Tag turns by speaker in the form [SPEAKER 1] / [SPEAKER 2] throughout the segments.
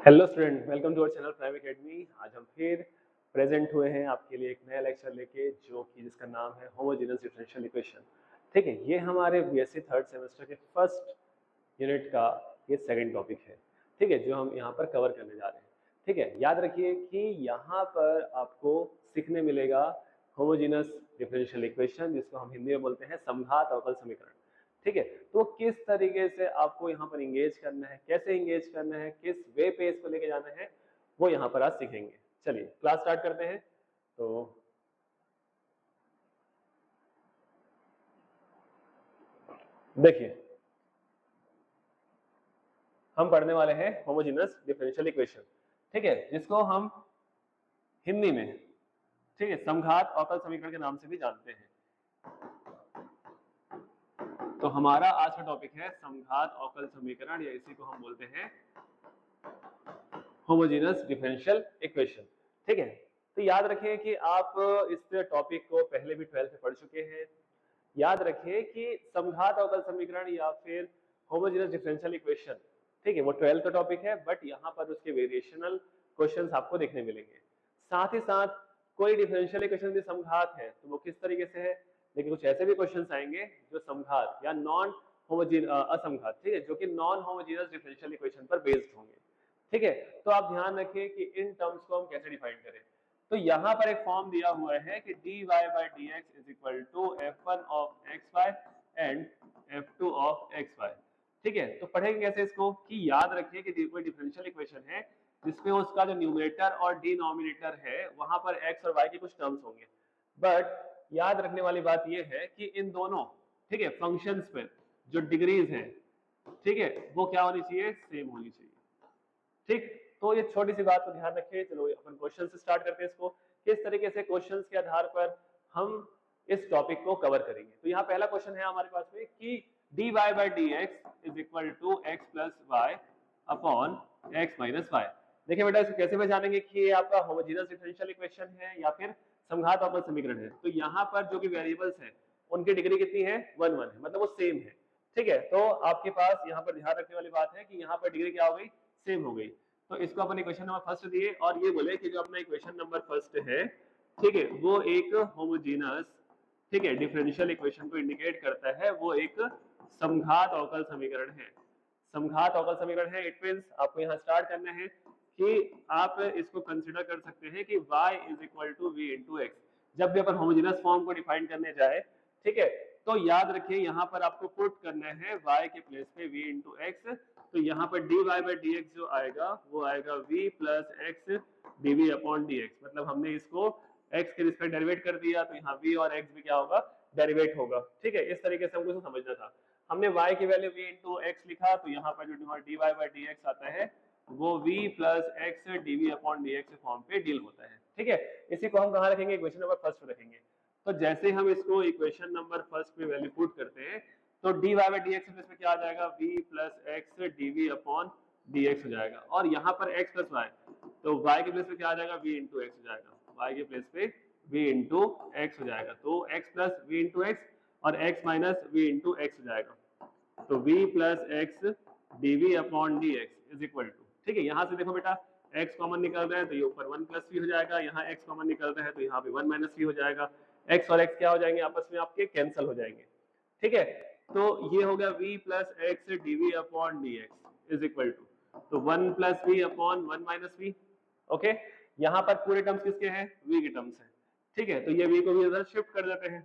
[SPEAKER 1] Hello student, welcome to our channel Prime Academy. आज हम फिर प्रेजेंट हुए हैं आपके लिए एक नया लेक्चर लेके, जो कि जिसका नाम है होमोजेनस डिफरेंशियल इक्वेशन। ठीक है, ये हमारे बीएससी थर्ड सेमेस्टर के फर्स्ट यूनिट का ये सेकंड टॉपिक है। ठीक है, जो हम यहाँ पर कवर करने जा रहे हैं। ठीक है, याद रखिए कि यहाँ पर आपको सीखने मिलेगा होमोजेनस डिफरेंशियल इक्वेशन, जिसको हम हिंदी में बोलते हैं समघात अवकल समीकरण। ठीक है, तो किस तरीके से आपको यहाँ पर इंगेज करना है, कैसे इंगेज करना है, किस वे पे इसको लेके जाना है, वो यहाँ पर आज सीखेंगे। चलिए क्लास स्टार्ट करते हैं। तो देखिए, हम पढ़ने वाले हैं होमोजेनस डिफरेंशियल इक्वेशन। ठीक है, जिसको हम हिंदी में, ठीक है, समघात अवकल समीकरण के नाम से भी जानते हैं। तो हमारा आज का टॉपिक है समघात अवकल समीकरण, या इसी को हम बोलते हैं होमोजेनस डिफरेंशियल इक्वेशन। ठीक है, तो याद रखें कि आप इस टॉपिक को पहले भी 12th में पढ़ चुके हैं। याद रखें कि समघात अवकल समीकरण या फिर होमोजेनस डिफरेंशियल इक्वेशन, ठीक है, वो 12th का टॉपिक है, बट यहाँ पर उसके वेरिएशनल क्वेश्चंस आपको देखने मिलेंगे। साथ ही साथ कोई डिफरेंशियल इक्वेशन भी समघात है तो वो किस तरीके से है, लेकिन कुछ ऐसे भी क्वेश्चंस आएंगे जो समघात या नॉन होमोजेन असमघात, ठीक है, जो कि नॉन होमोजेनस डिफरेंशियल इक्वेशन पर बेस्ड होंगे। ठीक है, तो आप ध्यान रखिए कि इन टर्म्स को हम कैसे डिफाइन करें। तो यहाँ पर एक फॉर्म दिया हुआ है कि dy by dx is equal to f1 of xy and f2 of xy। ठीक है, तो पढ़ेंगे कैसे इसको, कि याद रखिए कि कोई डिफरेंशियल इक्वेशन है जिसमें उसका जो न्यूमरेटर और डिनोमिनेटर है वहां पर x और y के कुछ टर्म्स होंगे, बट याद रखने वाली बात यह है कि इन दोनों, ठीक है, फंक्शंस पर जो डिग्रीज हैं, ठीक है, वो क्या होनी चाहिए, सेम होनी चाहिए। ठीक, तो ये छोटी सी बात को ध्यान रखिए। चलो अपन क्वेश्चन से स्टार्ट करते हैं इसको, किस तरीके से क्वेश्चंस के आधार पर हम इस टॉपिक को कवर करेंगे। तो यहाँ पहला क्वेश्चन है हमारे पास में कि dy by dx is equal to x plus y upon x minus y। देखिए बेटा, इसको कैसे पहचानेंगे कि ये आपका होमोजेनस डिफरेंशियल इक्वेशन है या फिर समघात अवकल समीकरण है। तो यहाँ पर जो भी वेरिएबल्स हैं उनकी डिग्री कितनी है, 1 1 है, मतलब वो सेम है। ठीक है, तो आपके पास यहाँ पर ध्यान रखने वाली बात है कि यहाँ पर डिग्री क्या हो गई, सेम हो गई। तो इसको अपन इक्वेशन नंबर फर्स्ट दिए और ये बोले कि जो अपना इक्वेशन नंबर फर्स्ट है, ठीक है, वो एक होमोजेनस, ठीक है, डिफरेंशियल इक्वेशन को इंडिकेट करता है, वो एक समघात अवकल समीकरण है। समघात अवकल समीकरण है, इट मींस आपको यहाँ स्टार्ट करना है कि आप इसको कंसीडर कर सकते हैं कि y is equal to v into x. जब भी अपन होमोजेनस फॉर्म को डिफाइन करने जाए, ठीक है, तो याद रखिए यहाँ पर आपको पुट करना है y के प्लेस पे v इंटू एक्स। तो यहाँ पर dy by dx जो आएगा वो आएगा v plus x dv upon dx, मतलब हमने इसको x के रिस्पेक्ट डेरिवेट कर दिया, तो यहाँ v और x भी क्या होगा, डेरिवेट होगा। ठीक है, इस तरीके से हमको इसे समझना था। हमने y की वैल्यू v इंटू एक्स लिखा, तो यहाँ पर जो dy by dx आता है वो v plus x dv upon dx form पे डील होता है। ठीक है, इसी को हम कहाँ रखेंगे, इक्वेशन नंबर फर्स्ट पे रखेंगे। तो जैसे हम इसको इक्वेशन नंबर फर्स्ट में वैल्यू पुट करते हैं, तो dy by dx प्लस में क्या आ जाएगा, v plus x dv upon dx हो जाएगा, और यहाँ पर x प्लस y, तो y के प्लेस पे क्या आ जाएगा, v इंटू एक्स हो जाएगा, y के प्लेस पे v इंटू एक्स हो जाएगा। तो x plus v into x और x minus v into x हो जाएगा, तो v plus x dv upon dx is equal to, ठीक है, यहाँ से देखो बेटा x कॉमन निकल रहा है तो ये ऊपर 1 प्लस v हो जाएगा, यहाँ x कॉमन निकल रहा है तो यहाँ पे 1 माइनस v हो जाएगा। x और x क्या हो जाएंगे, आपस में आपके कैंसिल हो जाएंगे। ठीक है, तो ये हो गया v plus x dv upon dx is equal to, तो 1 plus v upon 1 minus v। Okay, यहाँ पर पूरे टर्म्स किसके हैं, v के टर्म्स हैं। ठीक है, तो ये v को भी इधर शिफ्ट कर देते हैं।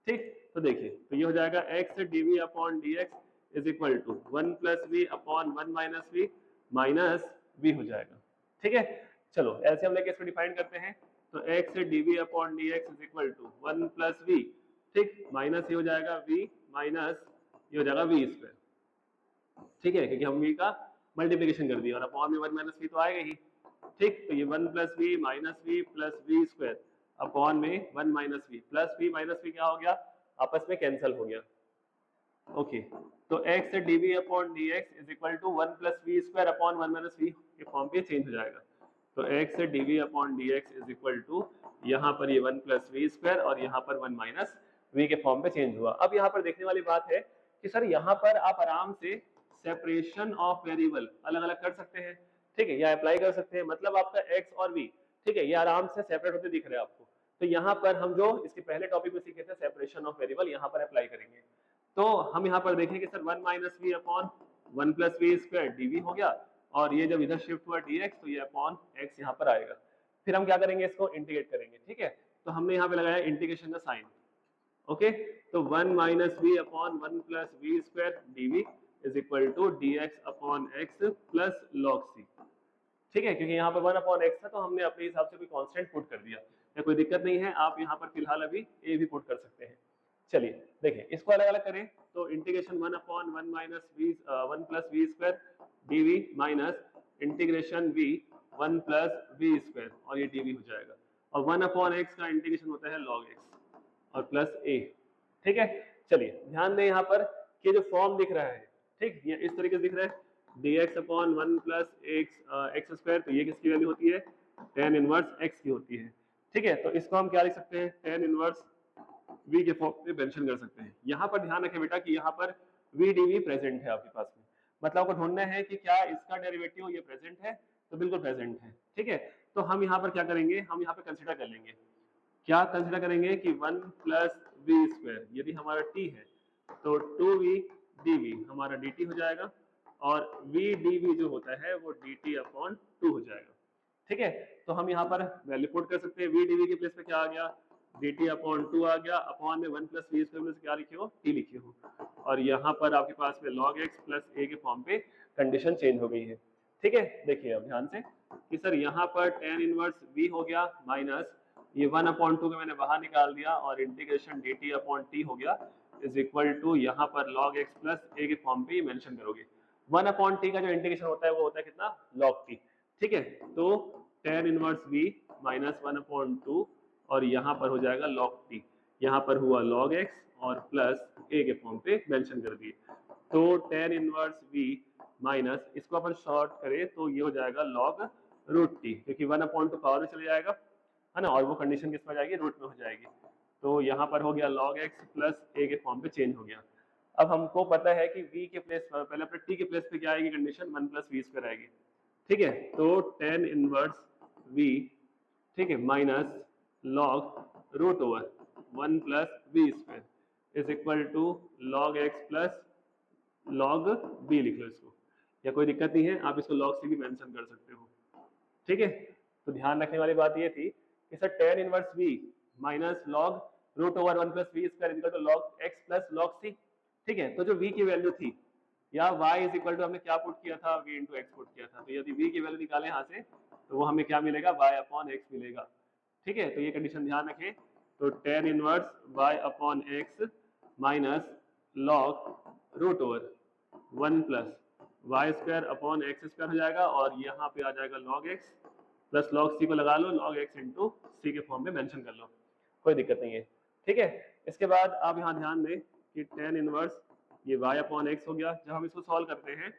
[SPEAKER 1] ठीक, तो देखिए, तो ये हो जाएगा x dv upon dx is equal to 1 plus v upon 1 minus v minus v हो जाएगा। ठीक है, चलो ऐसे हम लेके इसको डिफाइन करते हैं, तो x dv upon dx is equal to 1 plus v, ठीक, माइनस ये हो जाएगा v माइनस ये हो जाएगा v स्क्वायर। ठीक है, क्योंकि हम v का मल्टीप्लिकेशन कर दिया और अपॉन में 1 माइनस v तो आएगा ही। ठीक, तो ये 1 plus v minus v plus v square upon में 1 minus v plus v minus v क्या हो गया, आपस में कैंसिल हो गया। ओके, तो x dv upon dx is equal to 1 plus v square upon 1 minus v के फॉर्म पे चेंज हो जाएगा। तो x dv upon dx is equal to, यहाँ पर ये 1 प्लस v स्क्वायर और यहाँ पर 1 माइनस v के फॉर्म पे चेंज हुआ। अब यहाँ पर देखने वाली बात है कि सर यहाँ पर आप आराम से सेपरेशन ऑफ वेरिएबल अलग अलग कर सकते हैं। ठीक है, या अप्लाई कर सकते हैं, मतलब आपका x और v, ठीक है, ये आराम से सेपरेट होते दिख रहे हैं आपको। तो यहाँ पर हम जो इसके पहले टॉपिक में सीखे थे सेपरेशन ऑफ वेरिएबल, यहाँ पर अप्लाई करेंगे। तो हम यहाँ पर देखेंगे sir 1 minus v upon 1 plus v square d हो गया, और ये जब इधर शिफ्ट हुआ dx तो ये अपॉन x यहाँ पर आएगा। फिर हम क्या करेंगे, इसको इंटीग्रेट करेंगे, ठीक है। तो हमने यहाँ पे लगाया इंटीग्रेशन का साइन, ओके। तो 1 minus v upon 1 plus v square d is equal to dx upon x plus log c, ठीक है, क्योंकि यहाँ पर 1 अपॉन x था तो हमने अपने हिसाब से कोई कांस्टेंट पुट कर दिया, या कोई दिक्कत नहीं है, आप यहाँ पर फिलहाल अभी a भी पुट कर सकते हैं। चलिए देखिए, इसको अलग अलग करें तो integration 1 upon 1 minus v 1 plus v square d minus integration v 1 plus v square, और ये डी हो जाएगा, और 1 अपॉन x का इंटीग्रेशन होता है log x और प्लस a, ठीक है। चलिए ध्यान दें यहाँ पर कि जो फॉर्म दिख रहा है, ठीक, ये इस तरीके से दिख रहा है dx upon 1 plus x square, तो ये किसकी वैल्यू होती है, tan इनवर्स x की होती है, ठीक है। तो इसको हम क्या लिख सकते हैं, tan इनवर्स v के फॉर्म में मेंशन कर सकते हैं। यहाँ पर ध्यान रखें बेटा कि यहाँ पर v dv प्रेजेंट है आपके पास में, मतलब आपको ढूंढना है कि क्या इसका डेरिवेटिव ये प्रेजेंट है, तो बिल्कुल प्रेजेंट है, ठीक है। तो हम यहाँ पर क्या करेंगे, हम यहाँ पर कंसिडर कर लेंगे, क्या कंसिडर करेंगे कि 1 प्लस वी स्क्वायर यदि हमारा t है तो 2v dv हमारा dt हो जाएगा, और v dv जो होता है वो dt अपॉन 2 हो जाएगा, ठीक है। तो हम यहाँ पर वैल्यू पुट कर सकते हैं, v dv के प्लेस पे क्या आ गया, dt अपॉन 2 आ गया, अपॉन में 1 प्लस वी स्क्वायर में क्या लिखे हो, t लिखे हो, और यहाँ पर आपके पास में log x प्लस a के फॉर्म पे कंडीशन चेंज हो गई है, ठीक है। देखिए अब ध्यान से कि सर यहाँ पर tan इनवर्स v हो गया माइनस ये 1 अपॉन 2 को मैंने बाहर निकाल दिया, और इंटीग्रेशन dt अपॉन t हो गया इज इक्वल टू यहाँ पर log x प्लस a के फॉर्म पे मेंशन करोगे। 1 अपॉन t का जो इंटीग्रेशन होता है वो होता है कितना, log t, ठीक है। तो tan inverse v minus 1 upon 2, और यहाँ पर हो जाएगा log t, यहाँ पर हुआ log x और प्लस a के फॉर्म पे मेंशन कर दिए। तो tan इनवर्स v माइनस इसको अपन शॉर्ट करें तो ये हो जाएगा log रूट t, क्योंकि 1 अपॉन 2 पावर में चले जाएगा, है ना, और वो कंडीशन किस में जाएगी, रूट में हो जाएगी। तो यहाँ पर हो गया log x प्लस a के फॉर्म पे चेंज हो गया। अब हमको पता है कि v के प्लेस पर पहले अपने t के प्लेस पे क्या आएगी कंडीशन, 1 प्लस वी स्क्वायर आएगी, ठीक है। तो tan इनवर्स v, ठीक है, minus log root over 1 plus v square is equal to log x plus log b लिख लो इसको, या कोई दिक्कत नहीं है, आप इसको log c भी मेंशन कर सकते हो, ठीक है। तो ध्यान रखने वाली बात ये थी कि sir tan inverse v minus log root over 1 plus v square equal to log x plus log c, ठीक है। तो जो v की वैल्यू थी, या y इज इक्वल टू हमने क्या पुट किया था, v इंटू x पुट किया था, तो यदि v की वैल्यू निकालें यहाँ से तो वो हमें क्या मिलेगा, y अपॉन x मिलेगा, ठीक है। तो ये कंडीशन ध्यान रखें, तो tan inverse y upon x minus log root over 1 plus y square upon x square हो जाएगा, और यहाँ पे आ जाएगा log x plus log c को लगा लो log x इंटू सी के फॉर्म में मेंशन कर लो, कोई दिक्कत नहीं है, ठीक है। इसके बाद आप यहाँ ध्यान दें कि tan इनवर्स ये y अपॉन एक्स हो गया, जब हम इसको सॉल्व करते हैं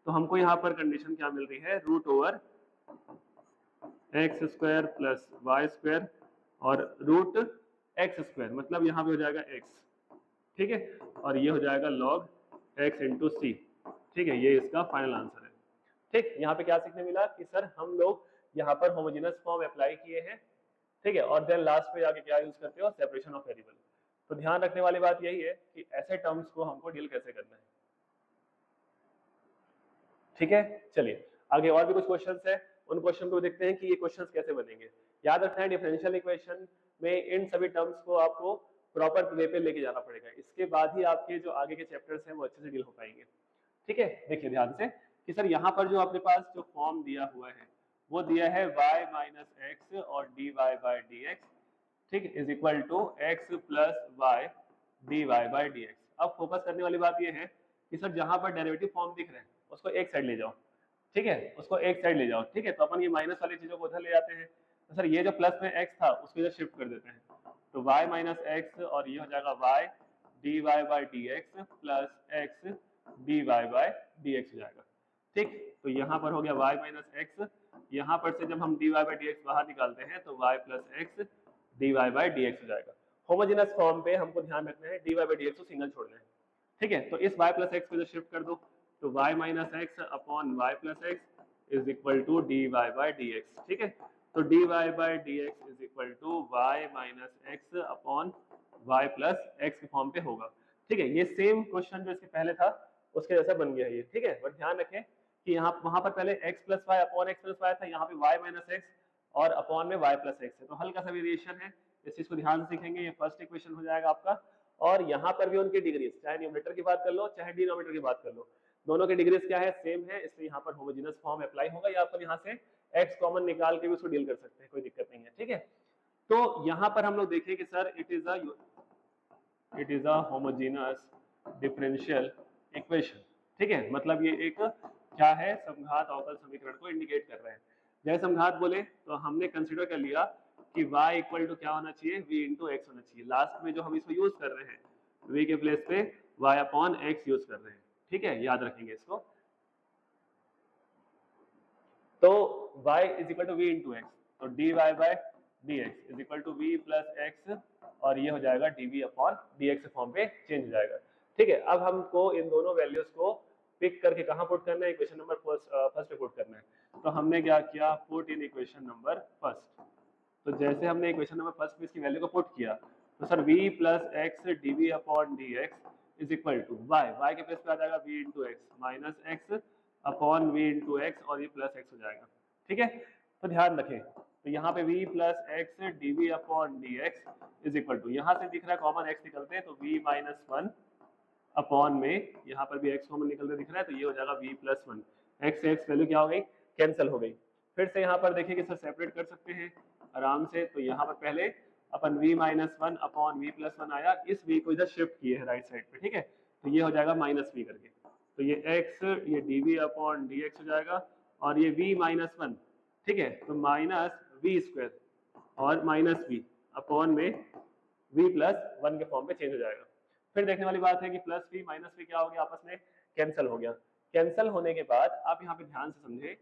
[SPEAKER 1] तो हमको यहाँ पर कंडीशन क्या मिल रही है, root over x square plus y square और रूट एक्स स्क्वायर, मतलब यहाँ पे हो जाएगा x, ठीक है, और ये हो जाएगा log x इंटू सी, ठीक है। ये इसका फाइनल आंसर है, ठीक। यहाँ पे क्या सीखने मिला कि सर हम लोग यहाँ पर होमोजेनस फॉर्म अप्लाई किए हैं, ठीक है, और देन लास्ट पे आके क्या यूज करते हो, सेपरेशन ऑफ वेरिएबल। तो ध्यान रखने वाली बात यही है कि ऐसे टर्म्स को हमको डील कैसे करना है, ठीक है। चलिए आगे और भी कुछ क्वेश्चंस है, उन क्वेश्चन को देखते हैं कि ये क्वेश्चंस कैसे बनेंगे। याद रखना है डिफरेंशियल इक्वेशन में इन सभी टर्म्स को आपको प्रॉपर वे पे लेके जाना पड़ेगा, इसके बाद ही आपके जो आगे के चैप्टर्स हैं वो अच्छे से डील हो पाएंगे, ठीक है। देखिए ध्यान से कि सर यहाँ पर जो अपने पास जो फॉर्म दिया हुआ है वो दिया है y माइनस एक्स और dy बाई डी एक्स, ठीक, is equal to x plus y d y by d x. अब फोकस करने वाली बात ये है कि सर जहाँ पर डेरिवेटिव फॉर्म दिख रहे हैं उसको एक साइड ले जाओ, ठीक है, उसको एक साइड ले जाओ, ठीक है। तो अपन ये माइनस वाली चीजों को उधर ले जाते हैं, तो सर ये जो प्लस में x था उसको इधर शिफ्ट कर देते हैं, तो y माइनस एक्स और ये हो जाएगा y d y by d x plus x d y by d x हो जाएगा, ठीक। तो यहाँ पर हो गया y माइनस एक्स, यहाँ पर से जब हम d y by d x बाहर निकालते हैं तो y plus x d y by d x हो जाएगा। होमोजेनस फॉर्म पे हमको ध्यान रखना है d y by d x को सिंगल छोड़ना है, ठीक है। तो इस y प्लस एक्स को जो शिफ्ट कर दो तो y minus x upon y plus x is equal to d y by d x. ठीक है, तो d y by d x is equal to y minus x upon y plus x के form पे होगा। ठीक है, ये same question जो इसके पहले था उसके जैसा बन गया ये। ठीक है, बट ध्यान रखें कि यहाँ वहां पर पहले x plus y upon x plus y था, यहाँ पे y माइनस एक्स और अपॉन में y प्लस एक्स है, तो हल्का सा वेरिएशन है। इस चीज को ध्यान से सीखेंगे, ये फर्स्ट इक्वेशन हो जाएगा आपका। और यहाँ पर भी उनकी डिग्रीज, चाहे न्यूमरेटर की बात कर लो चाहे डिनोमिनेटर की बात कर लो, दोनों की डिग्रीज क्या है, सेम है, इसलिए यहाँ पर होमोजेनस फॉर्म अप्लाई होगा, या अपन यहाँ से x कॉमन निकाल के भी उसको डील कर सकते हैं, कोई दिक्कत नहीं है। ठीक है, तो यहाँ पर हम लोग देखें कि sir it is a homogeneous differential equation. ठीक है, मतलब ये एक क्या है, समघात अवकल समीकरण को इंडिकेट कर रहे हैं। जैसे समघात बोले तो हमने कंसीडर कर लिया कि y इक्वल टू क्या होना चाहिए, v इंटू एक्स होना चाहिए। लास्ट में जो हम इसको यूज कर रहे हैं v के प्लेस पे y अपॉन एक्स यूज कर रहे हैं। ठीक है, याद रखेंगे इसको। तो y is equal to v into x, तो dy by dx is equal to v plus x, और ये हो जाएगा dv अपॉन dx फॉर्म पे चेंज हो जाएगा। ठीक है, अब हमको इन दोनों वैल्यूज को पिक करके कहाँ पुट करना है, इक्वेशन नंबर फर्स्ट पे पुट करना है। तो हमने क्या किया, put in equation number first. तो जैसे हमने इक्वेशन नंबर फर्स्ट में इसकी वैल्यू को पुट किया, तो sir v plus x d v upon d x is equal to y के प्लेस पे आ जाएगा v into x minus x upon v into x, और ये प्लस एक्स हो जाएगा। ठीक है, तो ध्यान रखें, तो यहाँ पे v plus x d v upon d x is equal to, यहाँ से दिख रहा है कॉमन x निकलते हैं, तो v माइनस वन अपॉन में यहाँ पर भी x कॉमन निकलते दिख रहा है, तो ये हो जाएगा v plus one. X x value क्या हो गई, कैंसिल हो गई। फिर से यहाँ पर देखिए कि सर सेपरेट कर सकते हैं आराम से, तो यहाँ पर पहले अपन v minus one upon v plus one आया, इस v को इधर शिफ्ट किए हैं राइट साइड पे। ठीक है, तो ये हो जाएगा माइनस वी करके, तो ये x ये dv अपॉन dx हो जाएगा, और ये v माइनस वन। ठीक है, तो माइनस वी स्क्वायर और माइनस वी अपॉन में v प्लस वन के फॉर्म पे चेंज हो जाएगा। फिर देखने वाली बात है कि प्लस वी माइनस वी क्या हो गया, आपस में कैंसिल हो गया। कैंसिल होने के बाद आप यहाँ पे ध्यान से समझे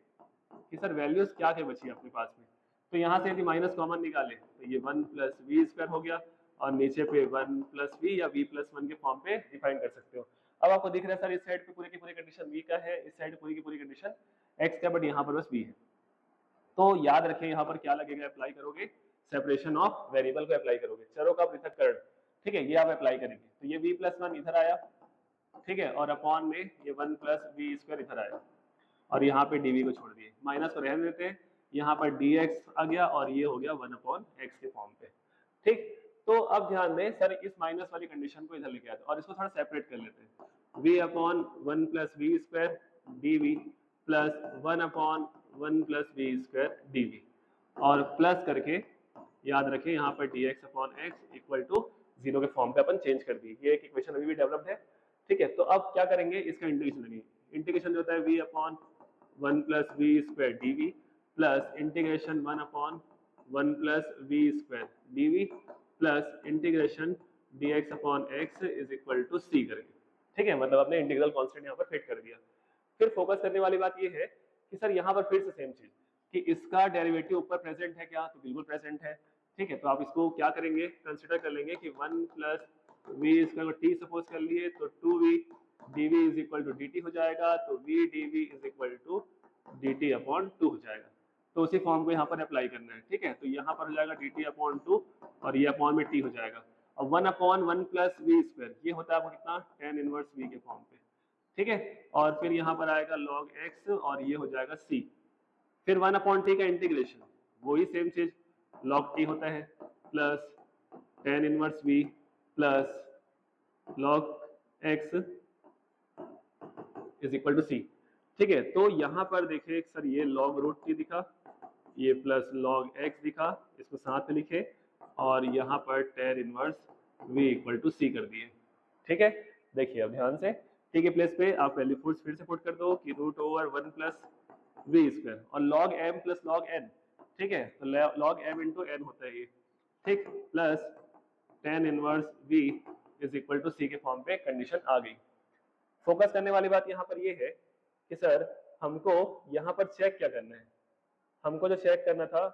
[SPEAKER 1] कि सर वैल्यूज क्या क्या बची अपने पास में। तो यहाँ से यदि माइनस कॉमन निकाले तो ये वन प्लस वी स्क्वायर हो गया, और नीचे पे वन प्लस वी या वी प्लस वन के फॉर्म पे डिफाइन कर सकते हो। अब आपको दिख रहा है सर इस साइड पे पूरी की पूरी कंडीशन वी का है, इस साइड पूरी की पूरी कंडीशन एक्स का, बट यहाँ पर बस वी है। तो याद रखें यहाँ पर क्या लगेगा, अप्लाई करोगे सेपरेशन ऑफ वेरिएबल को अप्लाई करोगे, चरों का पृथक्करण। ठीक है, ये आप अप्लाई करेंगे, तो ये v प्लस वन इधर आया, ठीक है, और अपॉन में ये वन प्लस वी स्क्वायर इधर आया, और यहाँ पे dv को छोड़ दिए, माइनस को रहने देते हैं, यहाँ पर dx आ गया, और ये हो गया वन अपॉन एक्स के फॉर्म पे। ठीक, तो अब ध्यान दें सर इस माइनस वाली कंडीशन को इधर लेके आते हैं, और इसको थोड़ा सेपरेट कर लेते हैं, v upon one plus v square dv plus one upon one plus v square dv, और प्लस करके याद रखें यहाँ पर dx upon x equal to zero के फॉर्म पे अपन चेंज कर दी। ये एक इक्वेशन अभी भी डेवलप्ड है। ठीक है, तो अब क्या करेंगे, इसका इंटीग्रेशन लगेंगे। इंटीग्रेशन जो होता है v upon one plus v square d v plus integration one upon one plus v square d v plus integration d x upon x is equal to c करके। ठीक है, मतलब आपने इंटीग्रल कांस्टेंट यहाँ पर फिट कर दिया। फिर फोकस करने वाली बात ये है कि सर यहाँ पर फिर से सेम चीज कि इसका डेरिवेटिव ऊपर प्रेजेंट है क्या, तो बिल्कुल प्रेजेंट है। ठीक है, तो आप इसको क्या करेंगे, कंसिडर कर लेंगे कि वन प्लस वी इसका टी सपोज कर लिए, तो two v dv is equal to dt हो जाएगा, तो v dv is equal to dt upon two हो जाएगा। तो उसी फॉर्म को यहाँ पर अप्लाई करना है। ठीक है, तो यहाँ पर हो जाएगा dt अपॉन टू, और ये अपॉन में t हो जाएगा, और one upon one plus v square ये होता है कितना, टेन इनवर्स v के फॉर्म पे। ठीक है, और फिर यहाँ पर आएगा log x, और ये हो जाएगा c। फिर वन अपॉन टी का इंटीग्रेशन, वही सेम चीज log t होता है, plus tan inverse v plus log x is equal to c. ठीक है, तो यहाँ पर देखिए सर ये log रूट टी दिखा, ये प्लस log x दिखा, इसको साथ में लिखे, और यहाँ पर tan inverse v equal to c कर दिए। ठीक है, देखिए अब ध्यान से टी के प्लेस पे आप वैल्यू फिर से पुट कर दो कि root over one plus v square, और log m plus log n। ठीक है, तो log m इंटू n होता है ये। ठीक, plus tan inverse v is equal to c के फॉर्म पे कंडीशन आ गई। फोकस करने वाली बात यहाँ पर ये है कि सर हमको यहाँ पर चेक क्या करना है, हमको जो चेक करना था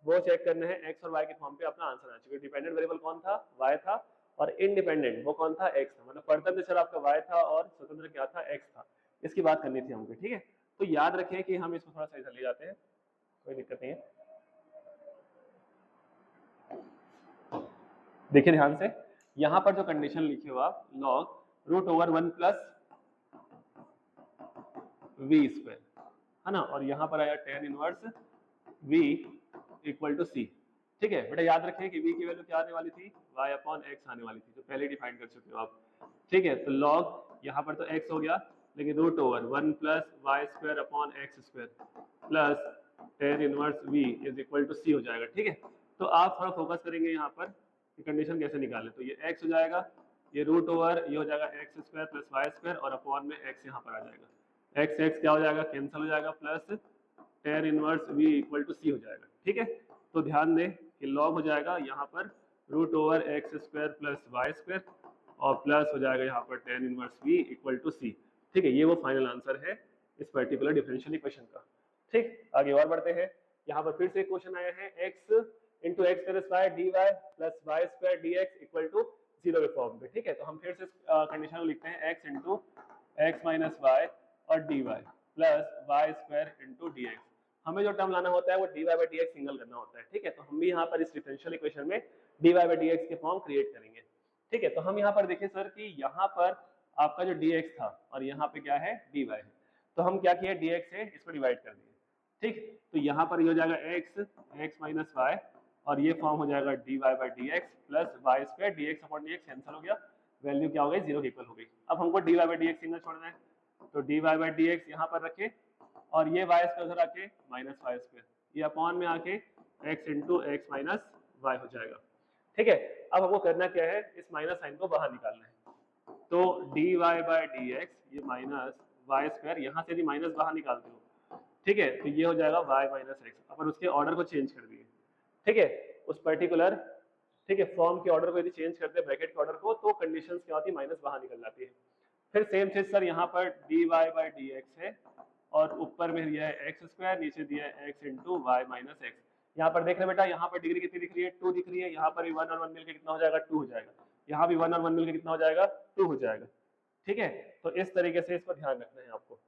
[SPEAKER 1] वो चेक करना है x और y के फॉर्म पे अपना आंसर आ चुका। डिपेंडेंट वेरिएबल कौन था, y था, और इंडिपेंडेंट वो कौन था, x था। मतलब परतंत्र चर आपका y था और स्वतंत्र क्या था, x था। इसकी बात करनी थी हमको। ठीक है, तो याद रखें कि हम इसको थोड़ा सा इधर ले जाते हैं, कोई दिक्कत नहीं है। देखिए ध्यान से, यहाँ पर जो कंडीशन लिखे हो आप, log root over 1 plus v square, है ना, और यहाँ पर आया tan inverse v equal to c. ठीक है बेटा, याद रखें कि v की वैल्यू क्या आने वाली थी, y अपॉन x आने वाली थी, जो पहले डिफाइन कर चुके हो आप। ठीक है, तो log यहाँ पर तो x हो गया, लेकिन root over 1 plus y square upon x square plus tan inverse v is equal to c हो जाएगा। ठीक है, तो आप थोड़ा फोकस करेंगे यहाँ पर कि कंडीशन कैसे निकालें। तो ये x हो जाएगा, ये रूट ओवर ये हो जाएगा x square plus y square, और अपॉन में x यहाँ पर आ जाएगा, x क्या हो जाएगा, कैंसिल हो जाएगा, plus tan inverse v equal to c हो जाएगा। ठीक है, तो ध्यान दें कि log हो जाएगा यहाँ पर root over x square plus y square, और प्लस हो जाएगा यहाँ पर tan inverse v equal to c. ठीक है, ये वो फाइनल आंसर है इस पर्टिकुलर डिफरेंशियल इक्वेशन का। ठीक, आगे और बढ़ते हैं। यहाँ पर फिर से एक क्वेश्चन आया है, x into x square dy plus y square dx equal to 0 के फॉर्म पे। ठीक है, तो हम फिर से कंडीशन को लिखते हैं, x into x minus y और dy plus y square into d x. हमें जो टर्म लाना होता है वो dy by d x single करना होता है। ठीक है, तो हम भी यहाँ पर इस डिफरेंशियल इक्वेशन में dy बाई डी एक्स के फॉर्म क्रिएट करेंगे। ठीक है, तो हम यहाँ पर देखिए सर कि यहाँ पर आपका जो dx था और यहाँ पे क्या है dy है, तो हम क्या किए, dx से इसको डिवाइड कर दिए। ठीक, तो यहाँ पर ये हो जाएगा x माइनस वाई, और ये फॉर्म हो जाएगा dy by d x plus y square dx upon dx cancel हो गया, वैल्यू क्या हो गई, 0 के इक्वल हो गई। अब हमको dy by d x single छोड़ना है, तो dy बाई डी एक्स यहाँ पर रखे, और ये वाई स्क्वायर उधर आके माइनस वाई स्क्वायर, ये अपॉन में आके x into x minus y हो जाएगा। ठीक है, अब हमको करना क्या है, इस माइनस साइन को बाहर निकालना है। तो dy बाई डी एक्स, ये माइनस वाई स्क्वायर, यहाँ से यदि माइनस बाहर निकालते हो, ठीक है, तो ये हो जाएगा y माइनस एक्स, अपन उसके ऑर्डर को चेंज कर दिए। ठीक है, उस पर्टिकुलर, ठीक है, फॉर्म के ऑर्डर को यदि चेंज करते हैं ब्रैकेट के ऑर्डर को, तो कंडीशंस क्या होती है, माइनस बाहर निकल जाती है। फिर सेम चीज सर यहाँ पर dy बाई डी एक्स है, और ऊपर में दिया है एक्स स्क्वायर, नीचे दिया है x into y minus x. यहाँ पर देख रहे बेटा, यहाँ पर डिग्री कितनी दिख रही है, 2 दिख रही है, यहाँ पर भी 1 और 1 मिलकर कितना हो जाएगा, 2 हो जाएगा, यहाँ भी 1 और 1 मिलकर कितना हो जाएगा, 2 हो जाएगा। ठीक है, तो इस तरीके से इसको ध्यान रखना है आपको।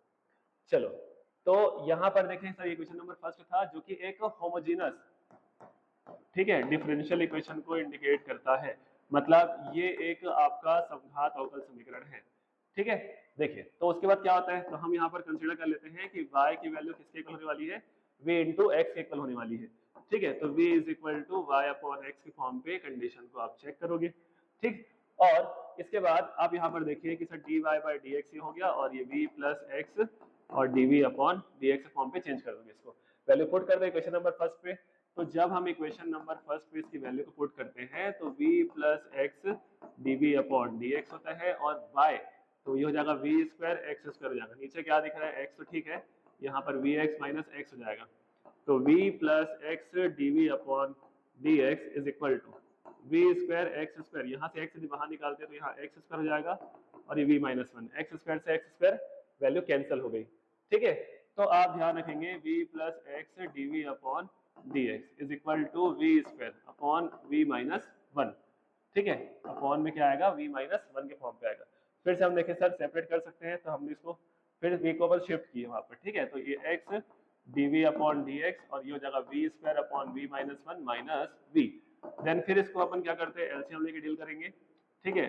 [SPEAKER 1] चलो, तो यहाँ पर देखें सर, ये क्वेश्चन नंबर फर्स्ट था, जो कि एक होमोजेनस, ठीक है, डिफरेंशियल इक्वेशन को इंडिकेट करता है, मतलब ये एक आपका समघात अवकल समीकरण है। ठीक है, देखिए, तो उसके बाद क्या होता है, तो हम यहाँ पर कंसीडर कर लेते हैं कि y की वैल्यू किसके इक्वल होने वाली है, v इंटू एक्स के इक्वल होने वाली है। ठीक है, तो v is equal to y upon x के फॉर्म पे कंडीशन को आप चेक करोगे। ठीक, और इसके बाद आप यहाँ पर देखिए कि sir dy by d x ये हो गया, और ये v प्लस एक्स और dv upon d x form पे चेंज कर दोगे, इसको वैल्यू पुट कर दो इक्वेशन नंबर फर्स्ट पे। तो जब हम इक्वेशन नंबर फर्स्ट पे इसकी वैल्यू को पुट करते हैं, तो v plus x dv upon d x होता है, और y तो ये हो जाएगा वी स्क्वायर एक्स स्क्वायर हो जाएगा, नीचे क्या दिख रहा है x, तो ठीक है, यहाँ पर वी एक्स माइनस एक्स हो जाएगा, तो v plus x d v upon d x is equal to v square x square, यहाँ से x यदि बाहर निकालते हैं तो यहाँ एक्स स्क्वायर हो जाएगा, और ये v minus one, x square से एक्स स्क्वायर वैल्यू कैंसिल हो गई। ठीक है, तो आप ध्यान रखेंगे v plus x d v upon d x is equal to v square upon v minus one. ठीक है, अपॉन में क्या आएगा, v माइनस वन के फॉर्म पे आएगा। फिर से हम देखें सर सेपरेट कर सकते हैं, तो हमने इसको फिर v को पर शिफ्ट किए वहाँ पर। ठीक है, तो ये x dv अपॉन dx, और ये हो जाएगा v square upon v minus one minus v। Then फिर इसको अपन क्या करते हैं, एलसीएम लेके डील करेंगे। ठीक है,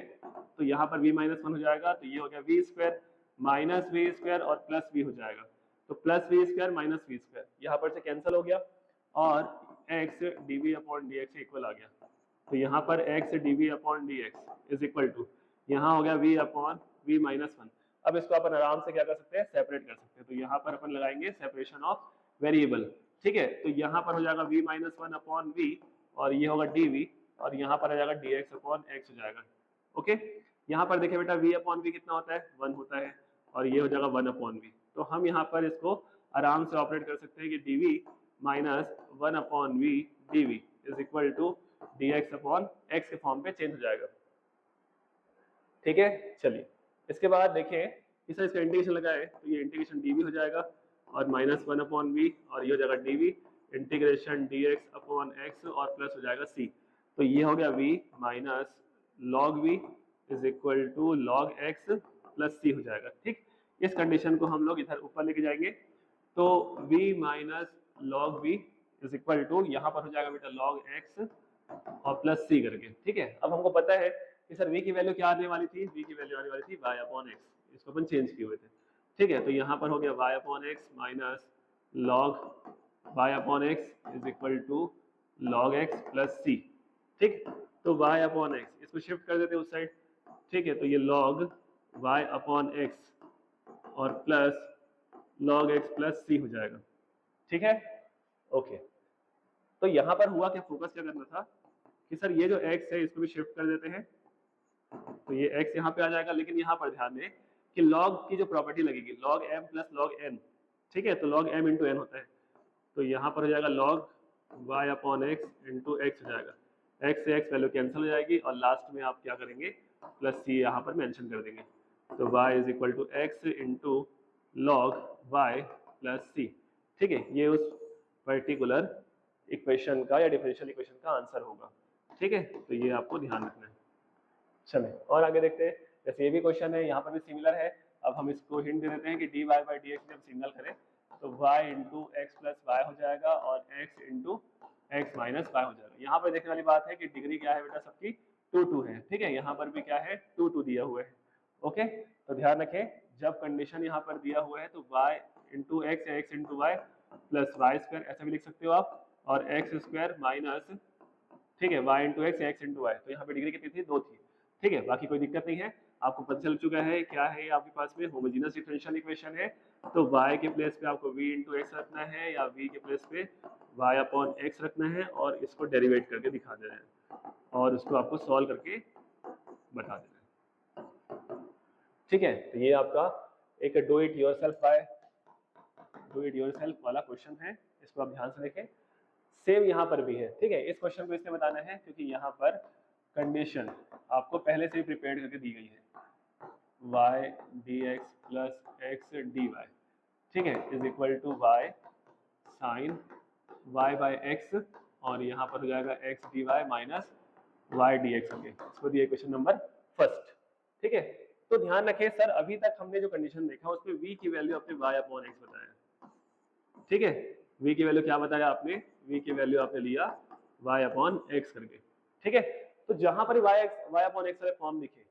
[SPEAKER 1] तो यहाँ पर v माइनस वन हो जाएगा, तो ये हो गया v square minus v square और प्लस v हो जाएगा, तो plus v square minus v square यहाँ पर से कैंसिल हो गया, और x dv upon dx equal आ गया, तो यहाँ पर x dv upon dx is equal to, यहाँ हो गया v upon v minus one. अब इसको अपन आराम से क्या कर सकते हैं, सेपरेट कर सकते हैं, तो यहाँ पर अपन लगाएंगे सेपरेशन ऑफ वेरिएबल। ठीक है, तो यहाँ पर हो जाएगा v minus one upon v, और ये होगा dv, और यहाँ पर आ जाएगा dx अपॉन x हो जाएगा। ओके, यहाँ पर देखिए बेटा v अपॉन v कितना होता है, 1 होता है, और ये हो जाएगा 1 अपॉन v, तो हम यहाँ पर इसको आराम से ऑपरेट कर सकते हैं कि dv minus 1 upon v dv is equal to dx upon x के फॉर्म पे चेंज हो जाएगा। ठीक है, चलिए इसके बाद देखें कि सर इसका इंटीग्रेशन लगाए, तो ये इंटीग्रेशन dv हो जाएगा, और माइनस 1 अपॉन v, और ये हो जाएगा dv integration dx upon x, और प्लस हो जाएगा c, तो ये हो गया v minus log v is equal to log x plus c हो जाएगा। ठीक, इस कंडीशन को हम लोग इधर ऊपर लेके जाएंगे, तो v minus log v is equal to, यहाँ पर हो जाएगा बेटा लॉग x और प्लस c करके। ठीक है, अब हमको पता है कि सर v की वैल्यू क्या आने वाली थी, v की वैल्यू आने वाली थी y अपॉन x, इसको अपन चेंज किए हुए थे। ठीक है, तो यहाँ पर हो गया y upon x minus log y upon x is equal to log x plus c। ठीक, तो y अपॉन x इसको शिफ्ट कर देते हैं उस साइड। ठीक है, तो ये लॉग y अपॉन x और plus log x plus c हो जाएगा। ठीक है, ओके। तो यहाँ पर हुआ क्या, फोकस क्या करना था कि सर ये जो x है इसको भी शिफ्ट कर देते हैं, तो ये x यहाँ पे आ जाएगा। लेकिन यहाँ पर ध्यान दें कि log की जो प्रॉपर्टी लगेगी log m plus log n, ठीक है, तो log m इंटू n होता है, तो यहाँ पर हो जाएगा log y upon x into x हो जाएगा। x से x वैल्यू कैंसिल हो जाएगी और लास्ट में आप क्या करेंगे, प्लस c यहाँ पर मेंशन कर देंगे, तो y is equal to x into log y plus c। ठीक है, ये उस पर्टिकुलर इक्वेशन का या डिफरेंशियल इक्वेशन का आंसर होगा। ठीक है, तो ये आपको ध्यान रखना है। चलें और आगे देखते हैं, जैसे ये भी क्वेश्चन है, यहाँ पर भी सिमिलर है। अब हम इसको हिंट दे देते हैं कि dy बाई डी एक्स जब सिग्नल करें तो y into x plus y हो जाएगा और x into x minus y हो जाएगा। यहाँ पर देखने वाली बात है कि डिग्री क्या है बेटा सबकी 2 है। ठीक है, यहाँ पर भी क्या है 2 दिया हुआ है। ओके, तो ध्यान रखें जब कंडीशन यहाँ पर दिया हुआ है तो y इंटू एक्स या x into y plus y square ऐसा भी लिख सकते हो आप, और एक्स स्क्वायर माइनस, ठीक है, y into x x into y. तो यहाँ पे डिग्री कितनी थी, 2 थी। ठीक है, बाकी कोई दिक्कत नहीं है, आपको पता चल चुका है क्या है, आपके पास में होमोजेनियस डिफरेंशियल इक्वेशन है। तो y के प्लेस पे आपको v इंटू एक्स रखना है या v के प्लेस पे y अपॉन एक्स रखना है और इसको डेरिवेट करके दिखा देना है और उसको आपको सॉल्व करके बता देना है। ठीक है, तो ये आपका एक डू इट योरसेल्फ वाला क्वेश्चन है, इसको आप ध्यान से देखें। सेम यहाँ पर भी है। ठीक है, इस क्वेश्चन को इसलिए बताना है क्योंकि यहाँ पर कंडीशन आपको पहले से ही प्रिपेयर करके दी गई है, y dx plus x dy, ठीक है, is equal to y sine y by x और यहाँ पर हो जाएगा x dy minus y dx। Okay, इसको दिया क्वेश्चन नंबर फर्स्ट। ठीक है, तो ध्यान रखें सर अभी तक हमने जो कंडीशन देखा उसमें v की वैल्यू आपने y अपॉन एक्स बताया। ठीक है, v की वैल्यू क्या बताया आपने, v की वैल्यू आपने लिया y अपॉन एक्स करके। ठीक है, तो जहां पर y अपॉन एक्स वाले फॉर्म दिखे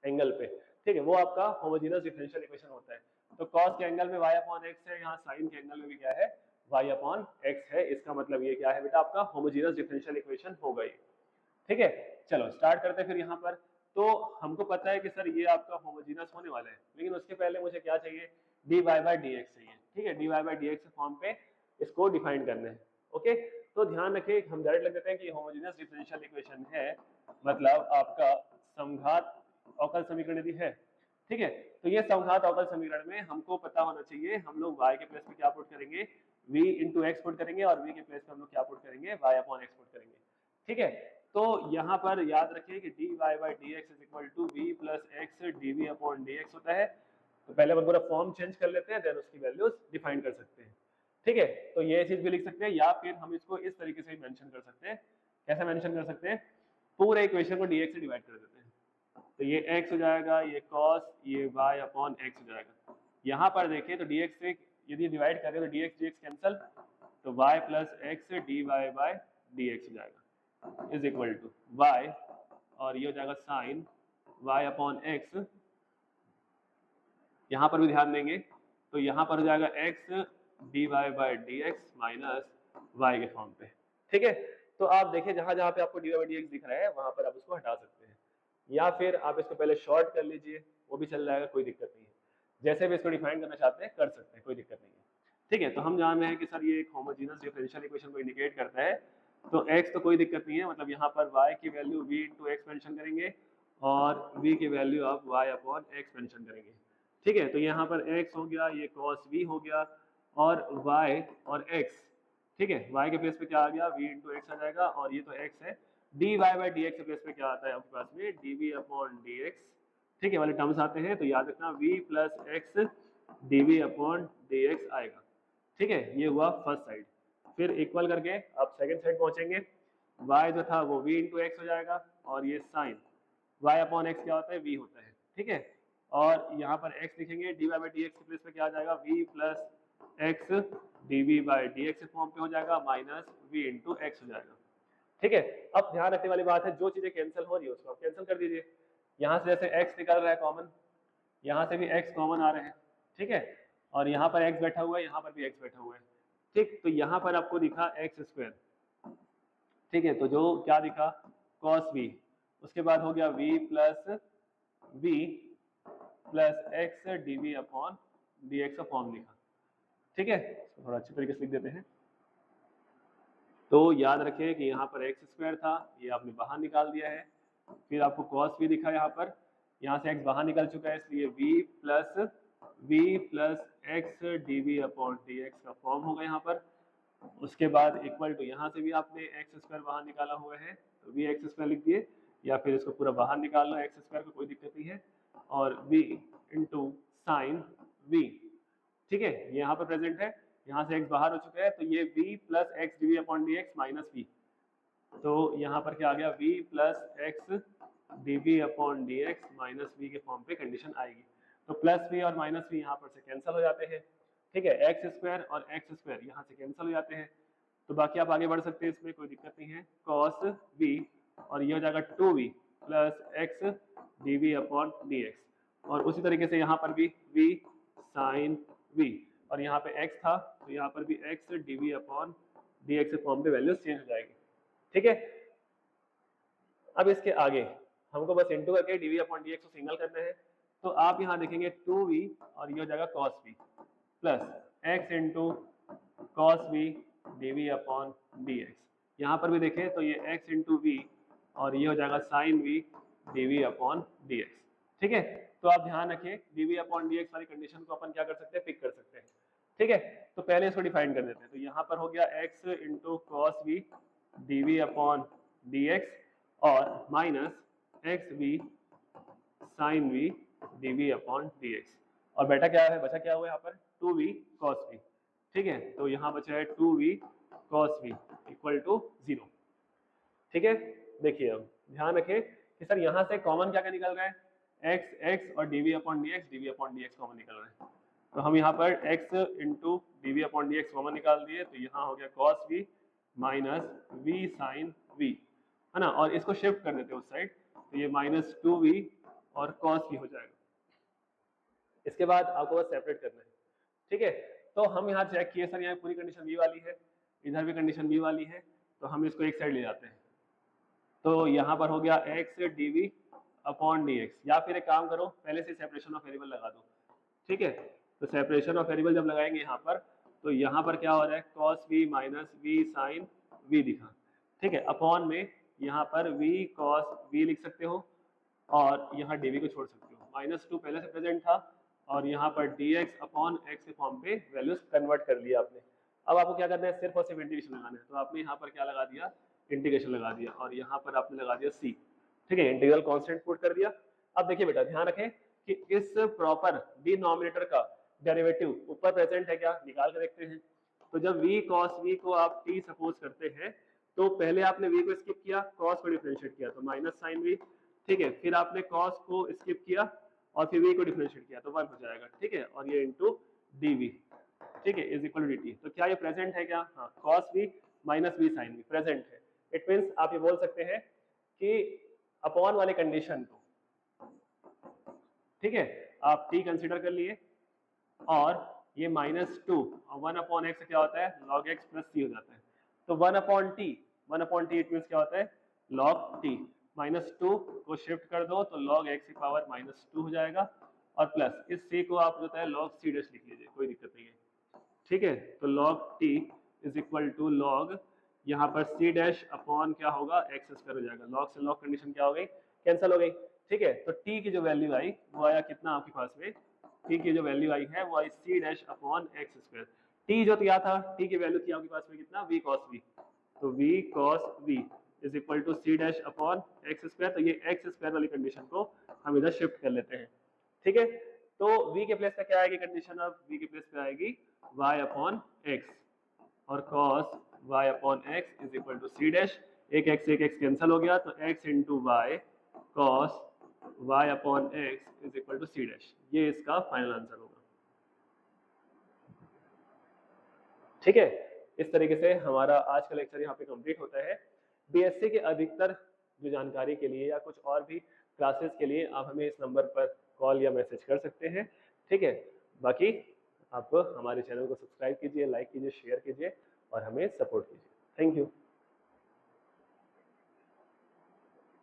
[SPEAKER 1] एंगल पे, ठीक है, वो आपका होमोजेनियस डिफरेंशियल इक्वेशन होता है। तो कॉस के एंगल में y अपॉन एक्स है, यहाँ साइन के एंगल में भी क्या है y अपॉन एक्स है। इसका मतलब ये क्या है बेटा, आपका होमोजेनियस डिफरेंशियल इक्वेशन हो गई। ठीक है, चलो स्टार्ट करते हैं फिर यहाँ पर। तो हमको पता है कि सर ये आपका होमोजेनियस होने वाला है, लेकिन उसके पहले मुझे क्या चाहिए, dy बाई डी एक्स चाहिए। ठीक है, dy by d x form पे इसको डिफाइन करना है। ओके, तो ध्यान रखें हम डायरेक्ट लग देते हैं कि होमोजेनियस डिफरेंशियल इक्वेशन है, मतलब आपका समघात अवकल समीकरण यदि है। ठीक है, तो ये समघात अवकल समीकरण में हमको पता होना चाहिए, हम लोग y के प्लेस पे क्या पुट करेंगे, v इंटू एक्स पुट करेंगे और v के प्लेस पे हम लोग क्या पुट करेंगे, y अपॉन एक्स पुट करेंगे। ठीक है, तो यहाँ पर याद रखें कि dy by d x is equal to v plus x dv upon dx होता है। तो पहले हम पूरा फॉर्म चेंज कर लेते हैं, देन उसकी वैल्यूज डिफाइन कर सकते हैं। ठीक है, तो ये चीज भी लिख सकते हैं या फिर हम इसको इस तरीके से भी मेंशन कर सकते हैं। कैसे मेंशन कर सकते हैं, पूरे इक्वेशन को dx से डिवाइड कर देते हैं, तो ये x हो जाएगा, ये cos, ये y अपॉन x हो जाएगा। यहाँ पर देखें तो dx से यदि डिवाइड करें तो dx dx कैंसिल, तो y plus x dy by dx हो जाएगा इज इक्वल टू y और ये हो जाएगा साइन y अपॉन x। यहाँ पर भी ध्यान देंगे तो यहाँ पर हो जाएगा x dy by dx minus y के फॉर्म पे। ठीक है, तो आप देखिए जहां जहां पे आपको dy बाई dx दिख रहा है वहां पर आप उसको हटा सकते हैं, या फिर आप इसको पहले शॉर्ट कर लीजिए, वो भी चल जाएगा, कोई दिक्कत नहीं है। जैसे भी इसको डिफाइन करना चाहते हैं कर सकते हैं, कोई दिक्कत नहीं है। ठीक है, तो हम जान रहे हैं कि सर ये एक होमोजेनियस डिफरेंशियल इक्वेशन को इंडिकेट करता है, तो x तो कोई दिक्कत नहीं है, मतलब यहाँ पर y की value v into x mention करेंगे और v की वैल्यू आप y अपॉन एक्स मेंशन करेंगे। ठीक है, तो यहाँ पर x हो गया, ये cos v हो गया और y और x। ठीक है, y के प्लेस पे क्या आ गया, v इंटू एक्स आ जाएगा और ये तो x है, dy बाई dx के प्लेस पे क्या आता है आपके पास में, dv अपॉन dx। ठीक है, वाले टर्म्स आते हैं, तो याद रखना v plus x dv upon dx आएगा। ठीक है, ये हुआ फर्स्ट साइड। फिर इक्वल करके आप सेकंड साइड पहुंचेंगे, y जो था वो v इंटू एक्स हो जाएगा और ये साइन y अपॉन एक्स क्या होता है, v होता है। ठीक है, और यहाँ पर x लिखेंगे, dy बाई डी एक्स के प्लेस पे क्या आ जाएगा, v plus x dv by d x form पे हो जाएगा, माइनस v इंटू एक्स हो जाएगा। ठीक है, अब ध्यान रखने वाली बात है, जो चीजें कैंसिल हो रही है उसको आप कैंसिल कर दीजिए। यहाँ से जैसे x निकल रहा है कॉमन, यहाँ से भी x कॉमन आ रहे हैं, ठीक है, और यहाँ पर x बैठा हुआ है, यहाँ पर भी x बैठा हुआ है, ठीक। तो यहाँ पर आपको दिखा एक्स स्क्वायर, ठीक है, तो जो क्या दिखा cos v, उसके बाद हो गया v plus x dv upon dx का फॉर्म लिखा, ठीक है। इसको थोड़ा अच्छे तरीके से लिख देते हैं। तो याद रखें कि यहाँ पर एक्स स्क्वायर था, ये आपने बाहर निकाल दिया है, फिर आपको cos v दिखा यहाँ पर, यहाँ से x बाहर निकल चुका है, इसलिए v plus x dv upon dx का फॉर्म होगा यहाँ पर। उसके बाद इक्वल टू, यहाँ से भी आपने एक्स स्क्वायर बाहर निकाला हुआ है, तो वी एक्स स्क्वायर लिख दिए, या फिर इसको पूरा बाहर निकाल लो एक्स स्क्वायर को, कोई दिक्कत नहीं है, और v इंटू साइन v, ठीक है, ये यहाँ पर प्रेजेंट है, यहाँ से x बाहर हो चुका है, तो ये v plus x d v upon d x minus v, तो यहाँ पर क्या आ गया, v plus x d v upon d x minus v के फॉर्म पे कंडीशन आएगी। तो प्लस v और माइनस v यहाँ पर से कैंसिल हो जाते हैं, ठीक है, एक्स स्क्वायर और एक्स स्क्वायर यहाँ से कैंसिल हो जाते हैं, तो बाकी आप आगे बढ़ सकते हैं, इसमें कोई दिक्कत नहीं है, cos v और ये हो जाएगा 2v plus x d v upon d x, और उसी तरीके से यहाँ पर भी v साइन v, और यहाँ पे x था तो यहाँ पर भी x dv अपॉन dx के फॉर्म पे वैल्यूज चेंज हो जाएगी, ठीक है। अब इसके आगे हमको बस इंटू करके dv अपॉन dx को सिंगल करना है, तो आप यहाँ देखेंगे 2v और ये हो जाएगा cos v plus x into cos v dv upon dx, यहाँ पर भी देखें तो ये x इंटू v और ये हो जाएगा sine v dv upon dx, ठीक है। तो आप ध्यान रखें dv अपॉन dx वाली कंडीशन को अपन क्या कर सकते हैं, पिक कर सकते हैं, ठीक है। तो पहले इसको डिफाइन कर देते हैं, तो यहाँ पर हो गया x into cos v dv upon dx और minus x v sine v dv upon dx, और बेटा क्या है, बचा क्या हुआ यहाँ पर 2v cos v, ठीक है, तो यहाँ बचा है 2v cos v equal to 0, ठीक है। देखिए अब ध्यान रखें कि सर यहाँ से कॉमन क्या क्या निकल रहा है, x और dv अपॉन dx कॉमन निकल रहा है, तो हम यहाँ पर x into dv upon dx common निकाल दिए, तो यहाँ हो गया cos v minus v sine v, है ना, और इसको शिफ्ट कर देते हैं उस साइड, तो ये माइनस 2v और cos v हो जाएगा। इसके बाद आपको बस सेपरेट करना है, ठीक है। तो हम यहाँ चेक किए सर यहाँ पूरी कंडीशन v वाली है, इधर भी कंडीशन v वाली है, तो हम इसको एक साइड ले जाते हैं, तो यहाँ पर हो गया x dv अपॉन dx, या फिर एक काम करो पहले से सेपरेशन ऑफ वेरिएबल लगा दो, ठीक है। तो सेपरेशन ऑफ वेरिएबल जब लगाएंगे यहाँ पर, तो यहाँ पर क्या हो रहा है cos v minus v sine v दिखा, ठीक है, अपॉन में यहाँ पर v cos v लिख सकते हो और यहाँ dv को छोड़ सकते हो, माइनस 2 पहले से प्रेजेंट था और यहाँ पर dx अपॉन x के फॉर्म पे वैल्यूज कन्वर्ट कर लिया आपने। अब आपको क्या करना है, सिर्फ और सिर्फ इंटीग्रेशन लगाना है, तो आपने यहाँ पर क्या लगा दिया, इंटीग्रेशन लगा दिया, और यहाँ पर आपने लगा दिया c, ठीक है, इंटीग्रल कांस्टेंट पुट कर दिया। अब देखिए बेटा ध्यान रखें कि इस प्रॉपर डिनोमिनेटर का डेरिवेटिव ऊपर प्रेजेंट है क्या, निकाल कर देखते हैं। तो जब v cos v को आप t सपोज करते हैं, तो पहले आपने v को स्किप किया, cos को डिफरेंशिएट किया तो माइनस साइन v, ठीक है, फिर आपने cos को स्किप किया और फिर v को डिफरेंशिएट किया तो 1 हो जाएगा, ठीक है, और ये इंटू dv, ठीक है, इज इक्वल टू dt। तो क्या ये प्रेजेंट है क्या, हाँ, cos v minus v sine v present है। इट मींस आप ये बोल सकते हैं कि अपॉन वाले कंडीशन को, ठीक है, आप t कंसीडर कर लिए और ये माइनस 2 और 1 अपॉन एक्स क्या होता है log x प्लस c हो जाता है, तो 1 अपॉन t इट मींस क्या होता है log t, माइनस 2 को शिफ्ट कर दो तो log x की पावर माइनस 2 हो जाएगा, और प्लस इस c को आप जो है log c डैश लिख लीजिए, कोई दिक्कत नहीं है, ठीक है। तो log t is equal to log यहाँ पर c डैश अपॉन क्या होगा x स्क्वायर हो जाएगा, log से log कंडीशन क्या हो गई, कैंसिल हो गई, ठीक है। तो t की जो वैल्यू आई वो आया कितना आपके पास में, t की जो वैल्यू आई है वो आई c dash upon x square, t जो क्या था, t की वैल्यू थी आपके पास में कितना v cos v, तो v cos v is equal to c dash upon x square, तो ये x स्क्वायर वाली कंडीशन को हम इधर शिफ्ट कर लेते हैं, ठीक है। तो v के प्लेस पे क्या आएगी कंडीशन, अब v के प्लेस पे आएगी y अपॉन x और cos y upon x is equal to c dash, एक x कैंसिल हो गया तो x into y cos y upon x is equal to c dash, ये इसका फाइनल आंसर होगा। ठीक है, इस तरीके से हमारा आज का लेक्चर यहाँ पे कंप्लीट होता है। बीएससी के अधिकतर जो जानकारी के लिए या कुछ और भी क्लासेस के लिए आप हमें इस नंबर पर कॉल या मैसेज कर सकते हैं। ठीक है, बाकी आप हमारे चैनल को सब्सक्राइब कीजिए, लाइक कीजिए, शेयर कीजिए और हमें सपोर्ट कीजिए। Thank you.